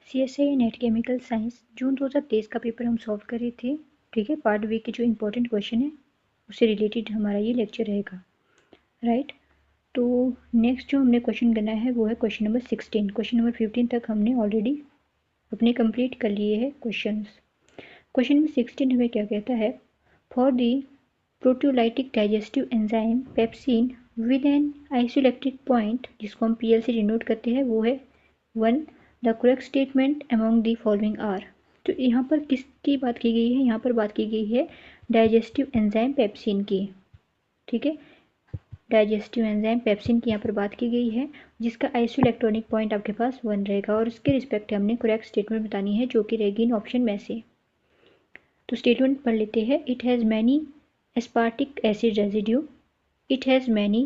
CSI net chemical science जून 2023 का paper हम solve कर रहे थे। ठीक है, पार्ट बी के जो इंपॉर्टेंट क्वेश्चन है उससे रिलेटेड हमारा ये लेक्चर रहेगा, राइट। तो नेक्स्ट जो हमने क्वेश्चन करना है वो है क्वेश्चन नंबर 16। क्वेश्चन नंबर 15 तक हमने ऑलरेडी अपने कंप्लीट कर लिए हैं क्वेश्चन। क्वेश्चन नंबर 16 हमें क्या कहता है, for the proteolytic digestive enzyme pepsin with an isoelectric point, जिसको हम PL से डिनोट करते हैं, वो है 1, the correct statement among the following are. तो यहाँ पर किसकी बात की गई है, यहाँ पर बात की गई है डाइजेस्टिव एंजाइम पेप्सिन की। ठीक है, डाइजेस्टिव एंजाइम पेप्सिन की यहाँ पर बात की गई है, जिसका आइसोइलेक्ट्रॉनिक पॉइंट आपके पास 1 रहेगा और उसके रिस्पेक्ट हमने करेक्ट स्टेटमेंट बतानी है, जो कि रहेगी इन ऑप्शन में से। तो स्टेटमेंट पढ़ लेते हैं। It has many aspartic acid residue, it has many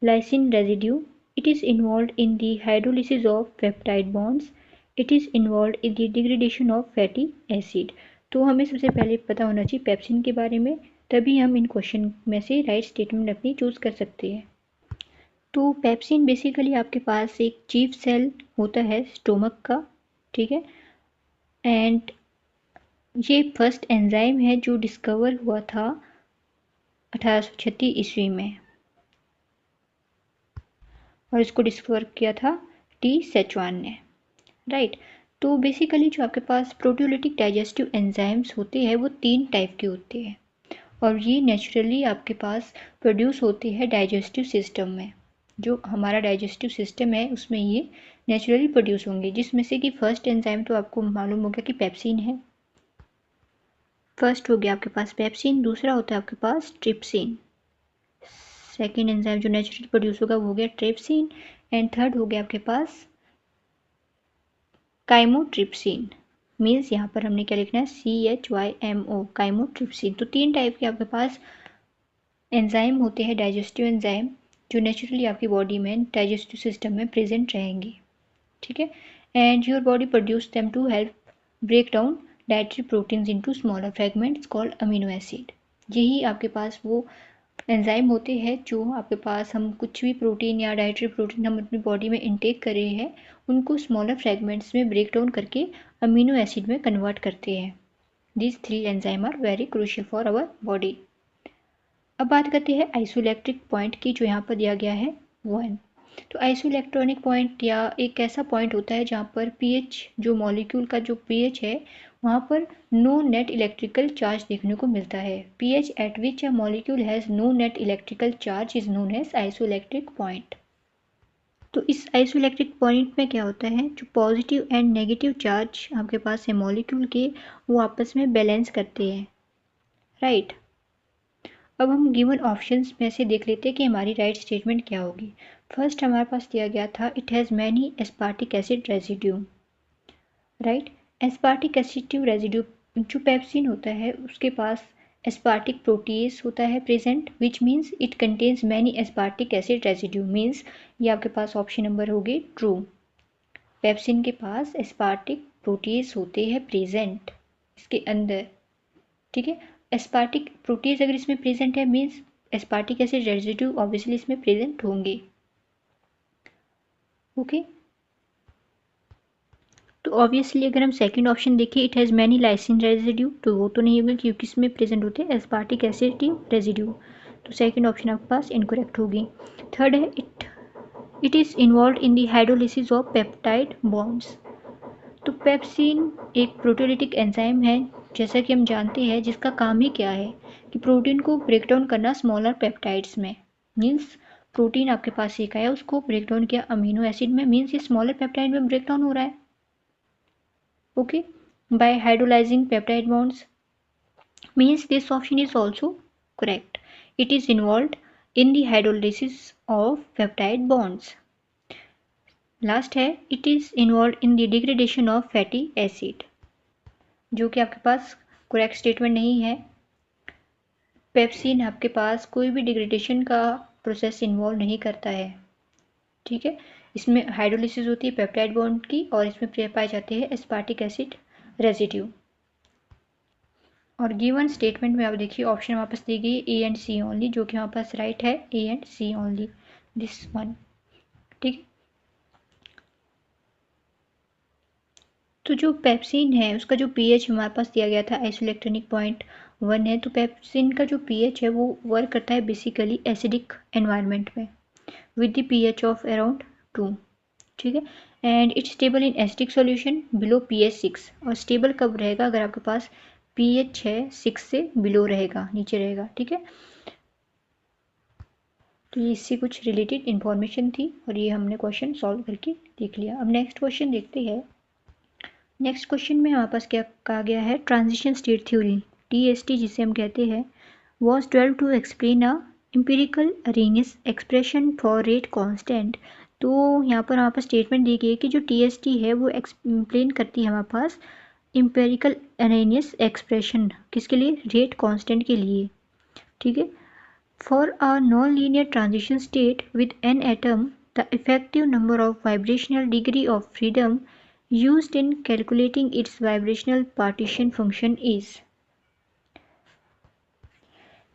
lysine residue, it is involved in the hydrolysis of peptide bonds, it is involved in the degradation of fatty acid। तो हमें सबसे पहले पता होना चाहिए पेप्सिन के बारे में, तभी हम इन क्वेश्चन में से राइट स्टेटमेंट अपनी चूज कर सकते हैं। तो पेप्सिन बेसिकली आपके पास एक चीफ सेल होता है स्टोमक का, ठीक है, एंड ये फर्स्ट एंजाइम है जो डिस्कवर हुआ था 1836 ईस्वी में, और इसको डिस्कवर किया था टी सेचुआन ने, राइट। तो बेसिकली जो आपके पास प्रोटियोलिटिक डाइजेस्टिव एंजाइम्स होते हैं वो 3 टाइप के होते हैं, और ये नेचुरली आपके पास प्रोड्यूस होते हैं डाइजेस्टिव सिस्टम में। जो हमारा डाइजेस्टिव सिस्टम है उसमें ये नेचुरली प्रोड्यूस होंगे, जिसमें से कि फर्स्ट एंजाइम तो आपको मालूम हो गया कि पेप्सिन है। फर्स्ट हो गया आपके पास पेप्सिन, दूसरा होता है आपके पास ट्रिप्सिन, सेकेंड एंजाइम जो नेचुरली प्रोड्यूस होगा वो हो गया ट्रिप्सिन, एंड थर्ड हो गया आपके पास काइमोट्रिप्सिन। मीन्स यहाँ पर हमने क्या लिखना है, CHYMO, काइमोट्रिप्सिन। तो 3 टाइप के आपके पास एंजाइम होते हैं डाइजेस्टिव एंजाइम, जो नेचुरली आपकी बॉडी में डाइजेस्टिव सिस्टम में प्रेजेंट रहेंगे, ठीक है, and your body produce them to help break down dietary proteins into smaller fragments called amino acid. यही आपके पास वो एंजाइम होते हैं जो आपके पास हम कुछ भी प्रोटीन या डाइटरी प्रोटीन हम अपनी बॉडी में इनटेक कर रहे हैं, उनको स्मॉलर फ्रेगमेंट्स में ब्रेक डाउन करके अमीनो एसिड में कन्वर्ट करते हैं। These 3 enzyme are very crucial for our body. अब बात करते हैं आइसोइलेक्ट्रिक पॉइंट की, जो यहाँ पर दिया गया है 1। तो आइसोइलेक्ट्रॉनिक पॉइंट या एक ऐसा पॉइंट होता है जहाँ पर pH, जो मॉलिक्यूल का जो pH है, वहाँ पर नो नेट इलेक्ट्रिकल चार्ज देखने को मिलता है। pH at which a molecule has no net electrical charge is known as isoelectric point. तो इस आइसोइलेक्ट्रिक पॉइंट में क्या होता है, जो पॉजिटिव एंड नेगेटिव चार्ज आपके पास है मॉलिक्यूल के, वो आपस में बैलेंस करते हैं, राइट। अब हम गिवन ऑप्शंस में से देख लेते हैं कि हमारी राइट स्टेटमेंट क्या होगी। फर्स्ट हमारे पास दिया गया था it has many aspartic acid residue, right. Aspartic एसिडिव रेजिड्यू जो पेप्सिन होता है उसके पास एस्पार्टिक प्रोटीज होता है present, which means it contains many aspartic acid residue. Means ये आपके पास ऑप्शन नंबर होगी ट्रू, पेप्सिन के पास एस्पार्टिक प्रोटीज होते हैं प्रेजेंट इसके अंदर, ठीक है। एस्पार्टिक प्रोटीज अगर इसमें प्रेजेंट है means aspartic acid residue obviously इसमें प्रेजेंट होंगे, ओके। तो ऑब्वियसली अगर हम सेकंड ऑप्शन देखें it has many lysine residue, तो वो तो नहीं होगा क्योंकि इसमें प्रेजेंट होते हैं एस्पार्टिक एसिड रेजिड्यू, तो सेकंड ऑप्शन आपके पास इनकरेक्ट होगी। थर्ड है it is involve in the hydrolysis of peptide bonds. तो पेप्सिन एक प्रोटियोलिटिक एंजाइम है, जैसा कि हम जानते हैं, जिसका काम ही क्या है कि प्रोटीन को ब्रेक डाउन करना स्मॉलर पेप्टाइड्स में। मीन्स प्रोटीन आपके पास एक आया, उसको ब्रेक डाउन किया अमीनो एसिड में, मीन्स ये स्मॉलर पेप्टाइड में ब्रेक डाउन हो रहा है, okay, by hydrolysing peptide bonds. Means this option is also correct, it is involve in the hydrolysis of peptide bonds. Last है it is involve in the degradation of fatty acid, जो कि आपके पास correct statement नहीं है। Pepsin आपके पास कोई भी degradation का प्रोसेस इन्वॉल्व नहीं करता है, ठीक है। इसमें हाइड्रोलिसिस होती है पेप्टाइड बॉन्ड की, और इसमें पाए जाते हैं एस्पार्टिक एसिड रेजिड्यू। और गिवन स्टेटमेंट में आप देखिए ऑप्शन वापस दी गई ए एंड सी ओनली, जो कि हमारे पास राइट है A and C only, this one, ठीक है। तो जो पेप्सिन है उसका जो पीएच हमारे पास दिया गया था आइसोइलेक्ट्रॉनिक 0.1 है, तो पेप्सिन का जो पीएच है वो वर्क करता है बेसिकली एसिडिक एनवायरनमेंट में with the pH of around 2, ठीक है। And it's stable in acidic solution below pH 6। और स्टेबल कब रहेगा? अगर आपके पास पीएच है 6 से बिलो रहेगा, नीचे रहेगा, ठीक है। तो ये इससे कुछ रिलेटेड इन्फॉर्मेशन थी और ये हमने क्वेश्चन सॉल्व करके देख लिया। अब नेक्स्ट क्वेश्चन देखते हैं। नेक्स्ट क्वेश्चन में हमारे पास क्या कहा गया है? ट्रांजिशन स्टेट थ्योरी, टीएसटी जिसे हम कहते हैं, was developed to explain a empirical Arrhenius expression for rate constant. तो यहाँ पर हमारे पास स्टेटमेंट दी गई है कि जो टीएसटी है वो एक्सप्लेन करती है हमारे पास एम्पिरिकल अरेनियस एक्सप्रेशन, किसके लिए? रेट कांस्टेंट के लिए, ठीक है। For a non linear transition state with an atom, the effective number of vibrational degree of freedom used in calculating its vibrational partition function is।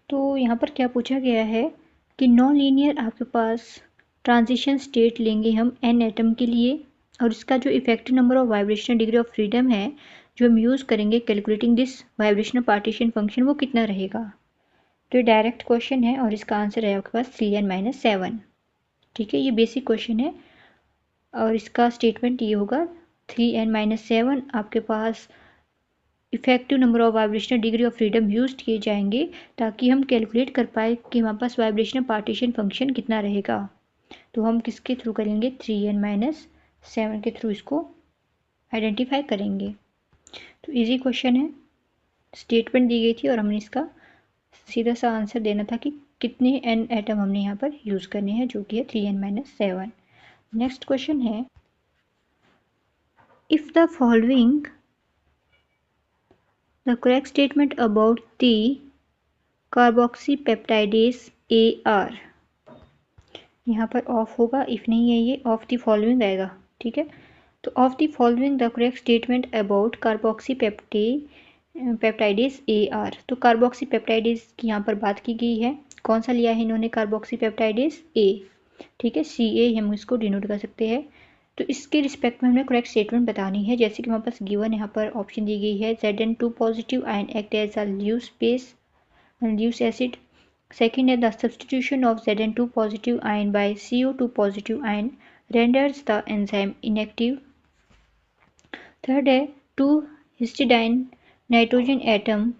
तो यहाँ पर क्या पूछा गया है कि नॉन लीनियर आपके पास ट्रांजिशन स्टेट लेंगे हम एन एटम के लिए, और इसका जो effective number of vibrational degree of freedom है जो हम यूज़ करेंगे calculating this vibrational partition function, वो कितना रहेगा। तो ये डायरेक्ट क्वेश्चन है और इसका आंसर है आपके पास 3n-7, ठीक है। ये बेसिक क्वेश्चन है और इसका स्टेटमेंट ये होगा 3n-7 आपके पास effective number of vibrational degree of freedom use किए जाएंगे ताकि हम कैलकुलेट कर पाए कि हमारे पास वाइब्रेशनल पार्टीशन फंक्शन कितना रहेगा। तो हम किसके थ्रू करेंगे? 3n-7 के थ्रू इसको आइडेंटिफाई करेंगे। तो इजी क्वेश्चन है, स्टेटमेंट दी गई थी और हमने इसका सीधा सा आंसर देना था कि कितने एन एटम हमने यहाँ पर यूज़ करने हैं, जो कि है 3n-7। नेक्स्ट क्वेश्चन है, if the following the correct statement about the carboxypeptidase AR, यहाँ पर ऑफ होगा, इफ नहीं है ये ऑफ द फॉलोइंग आएगा, ठीक है। तो of the following the correct statement about carboxypeptidase AR। तो कार्बोक्सीपेप्टाइडेज की यहाँ पर बात की गई है, कौन सा लिया है इन्होंने? कार्बोक्सीपेप्टाइडेज A, ठीक है, CA हम इसको डिनोट कर सकते हैं। तो इसके रिस्पेक्ट में हमें करेक्ट स्टेटमेंट बतानी है, जैसे कि हमारे पास गिवन यहाँ पर ऑप्शन दी गई है Zn2 positive ion act as a Lewis base Lewis acid. Second है the substitution of Zn2 positive ion by CO2 positive ion renders the enzyme inactive. Third है 2 histidine nitrogen atom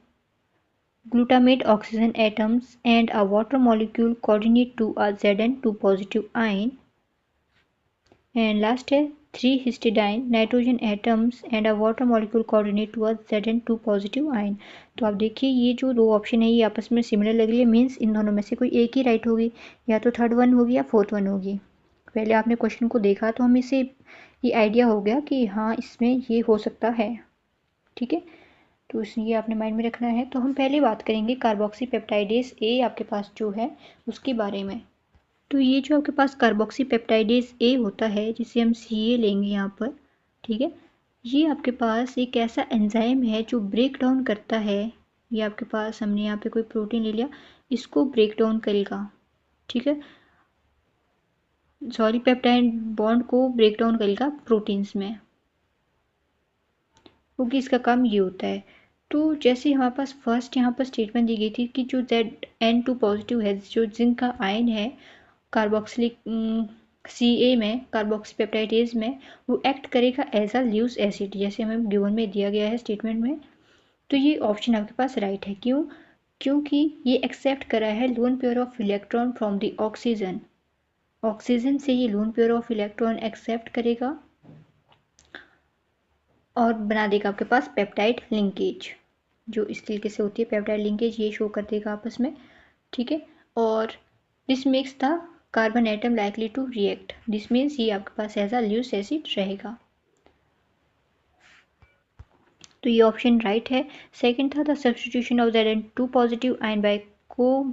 glutamate oxygen atoms and a water molecule coordinate to a Zn2 positive ion। And last है 3 histidine nitrogen atoms and a water molecule coordinate to a Zn2 positive ion। तो आप देखिए ये जो दो option है ये आपस में सिमिलर लग रही है, मीन्स इन दोनों में से कोई एक ही राइट होगी, या तो थर्ड वन होगी या फोर्थ वन होगी। पहले आपने क्वेश्चन को देखा तो हमें से ये आइडिया हो गया कि हाँ इसमें ये हो सकता है, ठीक है। तो इसलिए आपने माइंड में रखना है। तो हम पहले बात करेंगे कार्बोक्सीपेप्टाइडेज ए आपके पास जो है उसके बारे में। तो ये जो आपके पास कार्बोक्सीपेप्टाइडेज ए होता है जिसे हम CA लेंगे यहाँ पर, ठीक है। ये आपके पास एक ऐसा एंजाइम है जो ब्रेक डाउन करता है, ये आपके पास हमने यहाँ पे कोई प्रोटीन ले लिया, इसको ब्रेक डाउन करेगा, ठीक है, सॉरी पेप्टाइड बॉन्ड को ब्रेक डाउन करेगा प्रोटीन्स में, क्योंकि इसका काम ये होता है। तो जैसे हमारे पास फर्स्ट यहाँ पर स्टेटमेंट दी गई थी कि जो Zn2 पॉजिटिव है, जो जिंक का आयन है कार्बोक्सिलिक CA में कार्बोक्सीपेप्टाइडेज में, वो एक्ट करेगा एज अ ल्यूस एसिड, जैसे हमें गिवन में दिया गया है स्टेटमेंट में। तो ये ऑप्शन आपके पास राइट है, क्यों? क्योंकि ये एक्सेप्ट करा है lone pair of electron from the oxygen, oxygen से ये lone pair of electron accept करेगा और बना देगा आपके पास पेप्टाइड लिंकेज, जो इस तरीके से होती है पेप्टाइड लिंकेज, ये शो कर देगा आपस में, ठीक है। और this makes the carbon atom likely to react, this means ये आपके पास एज अ ल्यूस एसिड रहेगा। तो ये ऑप्शन राइट है। सेकंड था the substitution of Zn2 positive ion by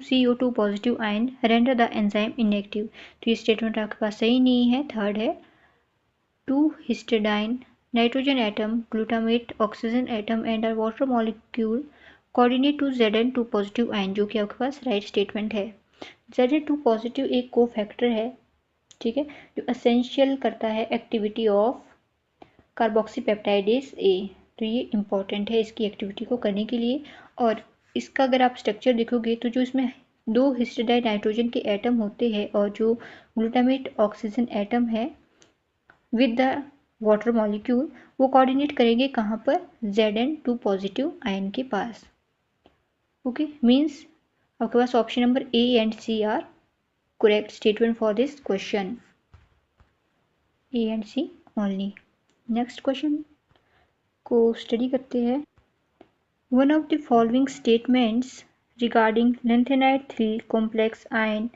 CO2 positive ion render the enzyme inactive. तो ये स्टेटमेंट आपके पास सही नहीं है। थर्ड है 2 histidine nitrogen atom glutamate oxygen atom and a water molecule coordinate to Zn2 positive ion, जो कि आपके पास राइट स्टेटमेंट है। Zn2 पॉजिटिव एक को फैक्टर है, ठीक है, जो असेंशियल करता है एक्टिविटी ऑफ कार्बोक्सीपेप्टाइडेज ए। तो ये इम्पॉर्टेंट है इसकी एक्टिविटी को करने के लिए। और इसका अगर आप स्ट्रक्चर देखोगे तो जो इसमें 2 हिस्टिडाइड नाइट्रोजन के एटम होते हैं और जो ग्लूटामेट ऑक्सीजन एटम है विद द वाटर मॉलिक्यूल, वो कोऑर्डिनेट करेंगे कहाँ पर, Zn2 पॉजिटिव आयन के पास। ओके, मीन्स आपके पास option number A and C are correct statement for this question, A and C only. Next question को स्टडी करते हैं। One of the following statements regarding lanthanide 3 complex ion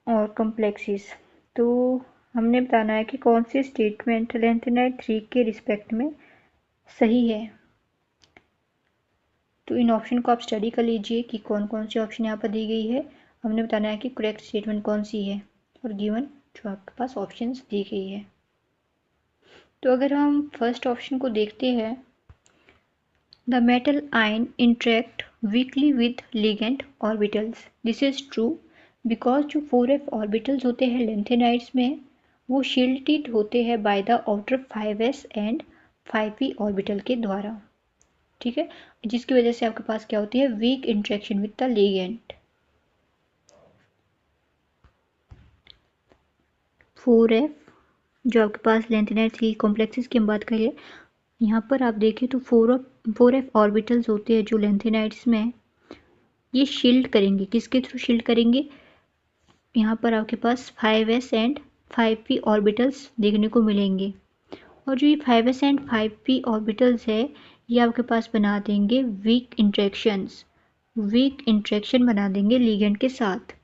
और complexes. तो हमने बताना है कि कौन सी स्टेटमेंट लैंथेनाइड 3 के रिस्पेक्ट में सही है। तो इन ऑप्शन को आप स्टडी कर लीजिए कि कौन कौन सी ऑप्शन यहाँ पर दी गई है। हमने बताना है कि करेक्ट स्टेटमेंट कौन सी है और गिवन जो आपके पास ऑप्शंस दी गई है। तो अगर हम फर्स्ट ऑप्शन को देखते हैं, the metal ion interact weekly with ligand orbitals. This is true because जो 4f ऑर्बिटल्स होते हैं लैंथेनाइड्स में वो शील्डेड होते हैं by the outer 5s and 5p orbital के द्वारा। ठीक है, जिसकी वजह से आपके पास क्या होती है, weak interaction with the ligand. 4f जो आपके पास लैंथेनाइड 3 कॉम्प्लेक्सेस की हम बात करें, यहाँ पर आप देखें तो 4f ऑर्बिटल्स होते हैं जो लैंथेनाइड्स में, ये शील्ड करेंगे, किसके थ्रू शील्ड करेंगे, यहाँ पर आपके पास 5s एंड 5p ऑर्बिटल्स देखने को मिलेंगे। और जो ये 5s एंड 5p ऑर्बिटल्स है ये आपके पास बना देंगे वीक इंट्रैक्शन बना देंगे लिगेंड के साथ।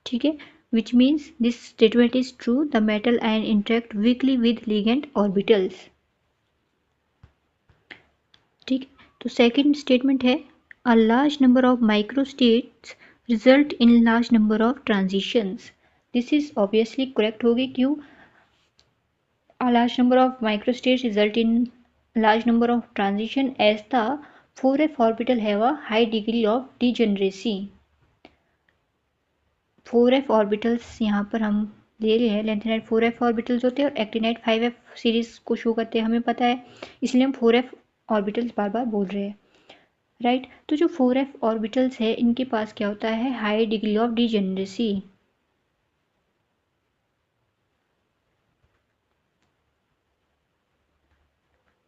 ठीक है, which means this statement is true, the metal ion interact weekly with ligand orbitals. ठीक है, तो सेकंड स्टेटमेंट है, अ large number of microstates result in large number of transitions. This is obviously correct होगी, क्यों, a large number of microstates result in large number of transition as the 4f orbital have a high degree of degeneracy। 4f orbitals यहाँ पर हम ले रहे हैं, lanthanide 4f orbitals होते हैं और एक्टिनाइड 5f सीरीज को शो करते हैं, हमें पता है, इसलिए हम 4f ऑर्बिटल्स बार बार बोल रहे हैं, राइट। तो जो 4f ऑर्बिटल्स है इनके पास क्या होता है, हाई डिग्री ऑफ डिजेनरेसी।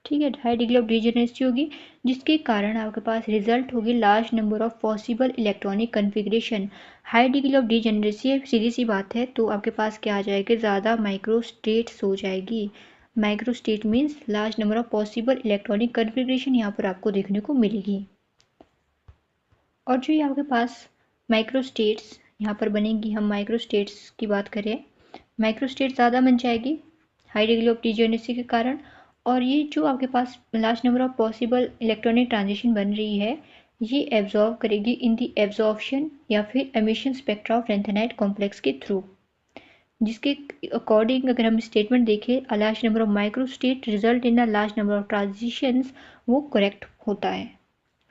ठीक है, हाई डिग्री ऑफ डिजेनरेसी होगी जिसके कारण आपके पास रिजल्ट होगी large number of possible electronic configuration. High degree of degeneracy सीधी सी बात है, तो आपके पास क्या आ जाएगी, ज़्यादा माइक्रोस्टेट्स हो जाएगी। Microstate means large number of possible electronic configuration यहाँ पर आपको देखने को मिलेगी। और जो ये आपके पास माइक्रोस्टेट्स यहाँ पर बनेंगी, हम माइक्रोस्टेट्स की बात करें, माइक्रोस्टेट ज़्यादा बन जाएगी हाई डिग्री ऑफ डिजेनरेसी के कारण। और ये जो आपके पास large number of possible electronic transition बन रही है ये एब्जॉर्व करेगी इन दी एब्जॉर्प्शन या फिर emission spectra of lanthanide complex के थ्रू, जिसके अकॉर्डिंग अगर हम स्टेटमेंट देखें, a large number of microstate result in a large number of transitions, वो करेक्ट होता है।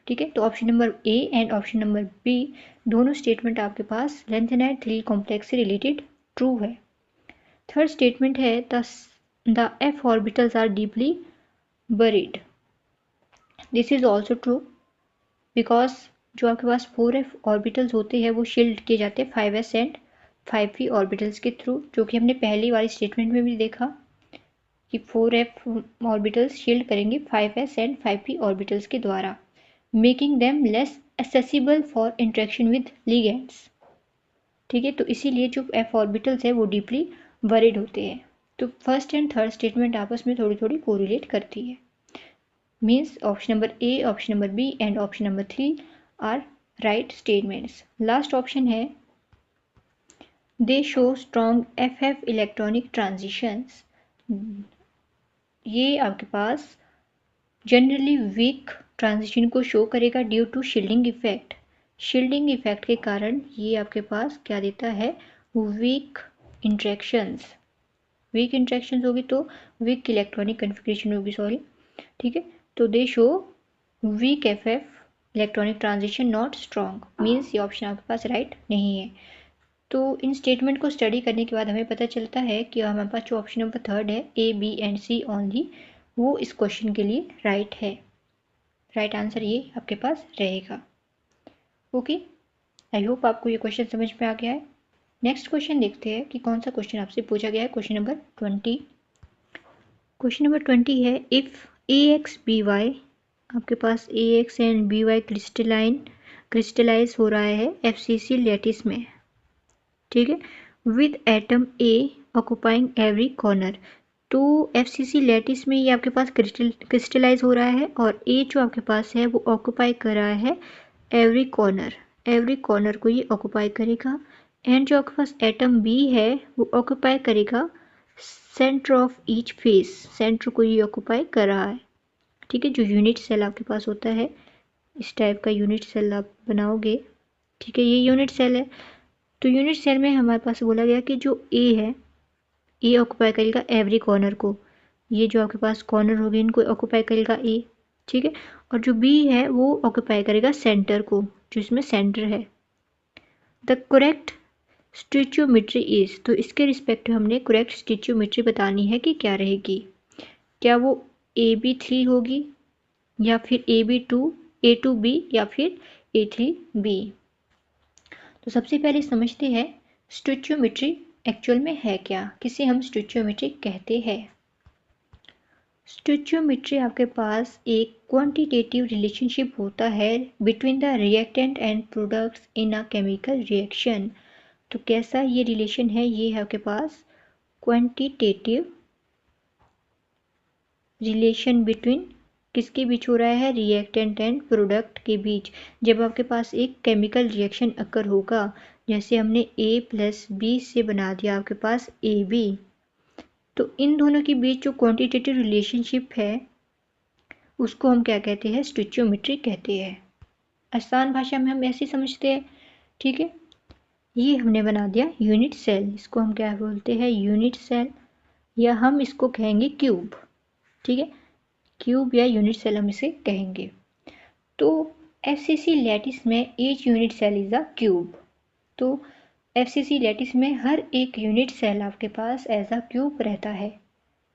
ठीक है, तो option number A and option number B दोनों स्टेटमेंट आपके पास लैंथेनाइड 3 कॉम्प्लेक्स से रिलेटेड ट्रू है। थर्ड स्टेटमेंट है, the f orbitals are deeply buried। This is also true because जो आपके पास 4f ऑर्बिटल्स होते हैं वो शील्ड किए जाते हैं 5s एंड 5p ऑर्बिटल्स के थ्रू, जो कि हमने पहली वाली स्टेटमेंट में भी देखा कि 4f ऑर्बिटल्स शील्ड करेंगे 5s एंड 5p ऑर्बिटल्स के द्वारा, making them less accessible for interaction with ligands. ठीक है, तो इसीलिए जो f ऑर्बिटल्स है वो डीपली बरिड होते हैं। तो फर्स्ट एंड थर्ड स्टेटमेंट आपस में थोड़ी थोड़ी कोरिलेट करती है, means option number A, option number B and option number 3 are right statements. Last option है, they show strong FF electronic transitions. ये आपके पास जनरली वीक ट्रांजिशन को शो करेगा due to shielding effect. Shielding effect के कारण ये आपके पास क्या देता है, वीक इंट्रैक्शंस। वीक इंट्रैक्शंस होगी तो वीक इलेक्ट्रॉनिक कन्फिग्रेशन होगी, सॉरी। ठीक है, तो they show weak FF electronic transition not strong, means ये ऑप्शन आपके पास राइट नहीं है। तो इन स्टेटमेंट को स्टडी करने के बाद हमें पता चलता है कि हमारे पास जो ऑप्शन नंबर थर्ड है A, B and C only, वो इस क्वेश्चन के लिए राइट है। राइट आंसर ये आपके पास रहेगा। ओके, आई होप आपको ये क्वेश्चन समझ में आ गया है। नेक्स्ट क्वेश्चन देखते हैं कि कौन सा क्वेश्चन आपसे पूछा गया है। Question number 20। क्वेश्चन नंबर 20 है, इफ़ AX/BY, आपके पास AX एंड BY क्रिस्टलाइज हो रहा है FCC लैटिस में, ठीक है, with atom A occupying every corner. तो FCC लैटिस में ये आपके पास क्रिस्टलाइज हो रहा है और A जो आपके पास है वो ऑक्युपाई कर रहा है एवरी कॉर्नर को ये ऑक्युपाई करेगा। एंड जो आपके पास एटम B है वो ऑक्युपाई करेगा centre of each face, centre को ये ऑक्युपाई कर रहा है, ठीक है। जो यूनिट सेल आपके पास होता है, इस टाइप का यूनिट सेल आप बनाओगे, ठीक है, ये यूनिट सेल है। तो यूनिट सेल में हमारे पास बोला गया कि जो A है, ए ऑक्युपाई करेगा एवरी कॉर्नर को, ये जो आपके पास कॉर्नर हो गए इनको ऑक्युपाई करेगा ए, ठीक है। और जो बी है वो ऑक्युपाई करेगा सेंटर को, जो इसमें सेंटर है। द करेक्ट स्टिचियोमेट्री इज, तो इसके रिस्पेक्ट हमने करेक्ट स्टिचियोमेट्री बतानी है कि क्या रहेगी। क्या वो AB3 होगी, या फिर A2B, या फिर A3B। तो सबसे पहले समझते हैं स्टिचियोमेट्री एक्चुअल में है क्या, किसे हम स्टिचियोमेट्री कहते हैं। स्टिचियोमेट्री आपके पास एक क्वांटिटेटिव रिलेशनशिप होता है between the reactant and products in a chemical reaction. तो कैसा ये रिलेशन है, ये है आपके पास क्वांटिटेटिव रिलेशन बिटवीन, किसके बीच हो रहा है, रिएक्टेंट एंड प्रोडक्ट के बीच। जब आपके पास एक केमिकल रिएक्शन अकर होगा, जैसे हमने A+B से बना दिया आपके पास AB, तो इन दोनों के बीच जो क्वांटिटेटिव रिलेशनशिप है उसको हम क्या कहते हैं, स्टिचियोमेट्री कहते हैं। आसान भाषा में हम ऐसे समझते हैं, ठीक है। ये हमने बना दिया यूनिट सेल, इसको हम क्या बोलते हैं, यूनिट सेल, या हम इसको कहेंगे क्यूब, ठीक है, क्यूब या यूनिट सेल हम इसे कहेंगे। तो FCC लैटिस में each unit cell is a cube. तो FCC लैटिस में हर एक यूनिट सेल आपके पास एज अ क्यूब रहता है।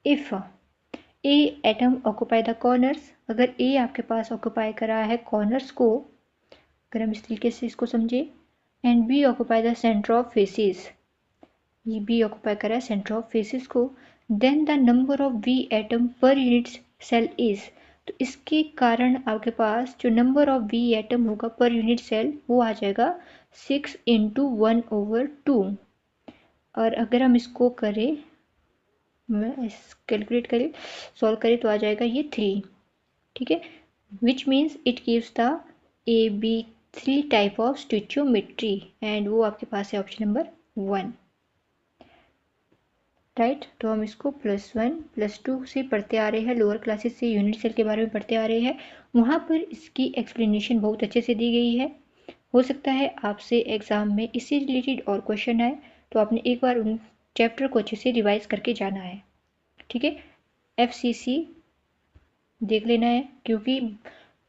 If A atom occupy the corners, अगर A आपके पास ऑक्युपाई कर रहा है कॉर्नर्स को, अगर हम इस तरीके से इसको समझे, and B occupy the centre of faces, ये B ऑक्युपाई कर रहा है सेंटर ऑफ फेसिस को, then the number of V atom per unit cell is, तो इसके कारण आपके पास जो नंबर ऑफ V एटम होगा पर यूनिट सेल वो आ जाएगा 6 × 1/2। और अगर हम इसको करें, कैलकुलेट करें, सॉल्व करें, तो आ जाएगा ये 3, ठीक है, which means it gives the AB3 type of stoichiometry, and वो आपके पास है ऑप्शन नंबर 1, राइट। तो हम इसको +1 +2 से पढ़ते आ रहे हैं, लोअर क्लासेस से यूनिट सेल के बारे में पढ़ते आ रहे हैं, वहाँ पर इसकी एक्सप्लेनेशन बहुत अच्छे से दी गई है। हो सकता है आपसे एग्ज़ाम में इससे रिलेटेड और क्वेश्चन आए, तो आपने एक बार उन चैप्टर को अच्छे से रिवाइज करके जाना है, ठीक है। FCC देख लेना है, क्योंकि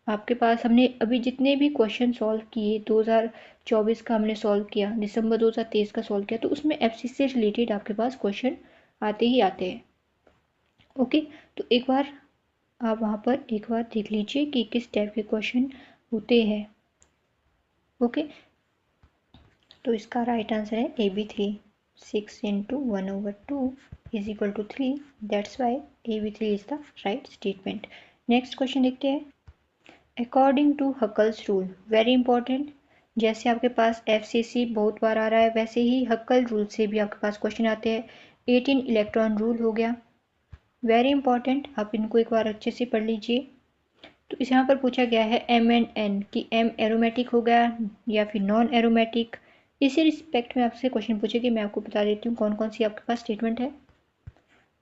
आपके पास हमने अभी जितने भी क्वेश्चन सॉल्व किए, 2024 का हमने सॉल्व किया, दिसंबर 2023 का सॉल्व किया, तो उसमें FCC से रिलेटेड आपके पास क्वेश्चन आते ही आते हैं। ओके, तो एक बार आप वहाँ पर एक बार देख लीजिए कि किस टाइप के क्वेश्चन होते हैं। ओके, तो इसका राइट आंसर है AB3, 6 × 1/2 is equal to 3, that's why AB3 is the right statement. Next question देखते हैं। According to Huckel's rule, very important, जैसे आपके पास FCC बहुत बार आ रहा है, वैसे ही हक्कल रूल से भी आपके पास क्वेश्चन आते हैं। 18 इलेक्ट्रॉन रूल हो गया, वेरी इंपॉर्टेंट, आप इनको एक बार अच्छे से पढ़ लीजिए। तो इस यहाँ पर पूछा गया है M एंड N, कि M एरोमेटिक हो गया या फिर नॉन एरोमेटिक। इसी रिस्पेक्ट में आपसे क्वेश्चन पूछेगी, मैं आपको बता देती हूँ कौन कौन सी आपके पास स्टेटमेंट है।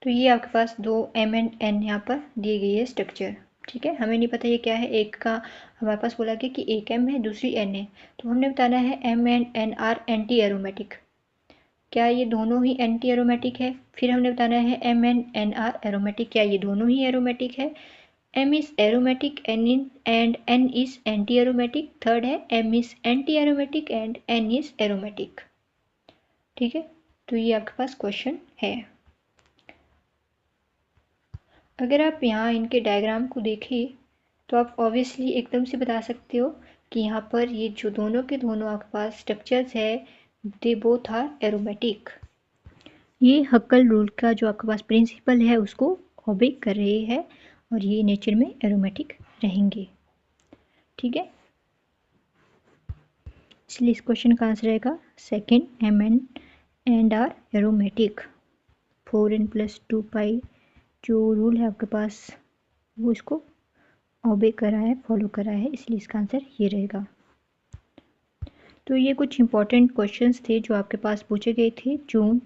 तो ये आपके पास 2 M एंड N यहाँ पर दी गई है स्ट्रक्चर, ठीक है। हमें नहीं पता ये क्या है, एक का हमारे पास बोला गया कि एक M है दूसरी N है, तो हमने बताना है M and N are antiaromatic, क्या ये दोनों ही एंटी एरोमेटिक है। फिर हमने बताना है M and N are aromatic, क्या ये दोनों ही एरोमेटिक है। M is aromatic and N is anti-aromatic. Third है M is anti-aromatic and N is aromatic. ठीक है, तो ये आपके पास क्वेश्चन है। अगर आप यहाँ इनके डायग्राम को देखें तो आप ऑब्वियसली एकदम से बता सकते हो कि यहाँ पर ये जो दोनों के दोनों आपके पास स्ट्रक्चर्स है दे बोथ आर एरोमेटिक। ये हक्कल रूल का जो आपके पास प्रिंसिपल है उसको ओबे कर रहे हैं और ये नेचर में एरोमेटिक रहेंगे। ठीक है, इसलिए इस क्वेश्चन का आंसर रहेगा second, and are aromatic. 4n + 2π जो रूल है आपके पास वो इसको ओबे करा है, फॉलो करा है, इसलिए इसका आंसर ये रहेगा। तो ये कुछ इंपॉर्टेंट क्वेश्चंस थे जो आपके पास पूछे गए थे जून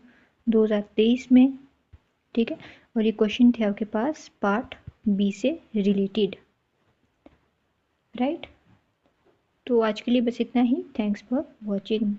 2023 में। ठीक है, और ये क्वेश्चन थे आपके पास पार्ट बी से रिलेटेड, राइट। तो आज के लिए बस इतना ही। Thanks for watching.